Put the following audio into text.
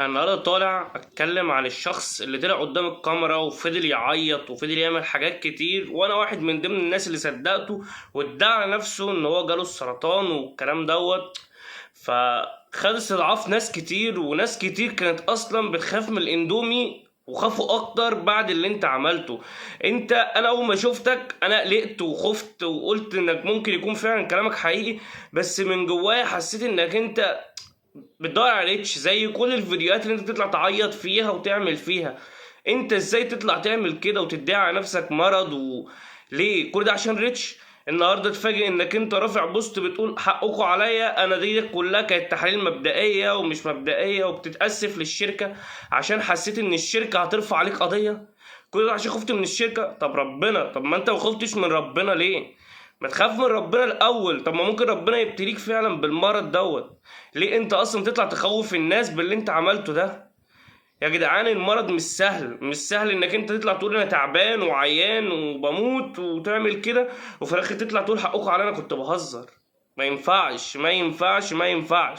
انا النهارده طالع اتكلم عن الشخص اللي طلع قدام الكاميرا وفضل يعيط وفضل يعمل حاجات كتير، وانا واحد من ضمن الناس اللي صدقته وادعى على نفسه ان هو جاله السرطان والكلام دوت. فخد استضعاف ناس كتير، وناس كتير كانت اصلا بتخاف من الاندومي وخافوا اكتر بعد اللي انت عملته. انا اول ما شفتك انا قلقت وخفت وقلت انك ممكن يكون فعلا كلامك حقيقي، بس من جوايا حسيت انك انت بتدور على ريتش زي كل الفيديوهات اللي انت تطلع تعيط فيها وتعمل فيها. انت ازاي تطلع تعمل كده وتدعي على نفسك مرض ليه كل ده عشان ريتش؟ النهارده تفاجئ انك انت رافع بوست بتقول حقكوا عليا، انا دي كلها كانت تحاليل مبدئيه ومش مبدئيه، وبتتاسف للشركه عشان حسيت ان الشركه هترفع عليك قضيه. كل ده عشان خفت من الشركه؟ طب ربنا، طب ما انت ما خفتش من ربنا ليه؟ ما تخاف من ربنا الاول. طب ما ممكن ربنا يبتليك فعلا بالمرض دوت. ليه انت اصلا تطلع تخوف الناس باللي انت عملته ده؟ يا جدعان المرض مش سهل، مش سهل انك انت تطلع تقول انا تعبان وعيان وبموت وتعمل كده، وفي الاخر تطلع تقول حقكم عليا انا كنت بهزر. ما ينفعش ما ينفعش ما ينفعش.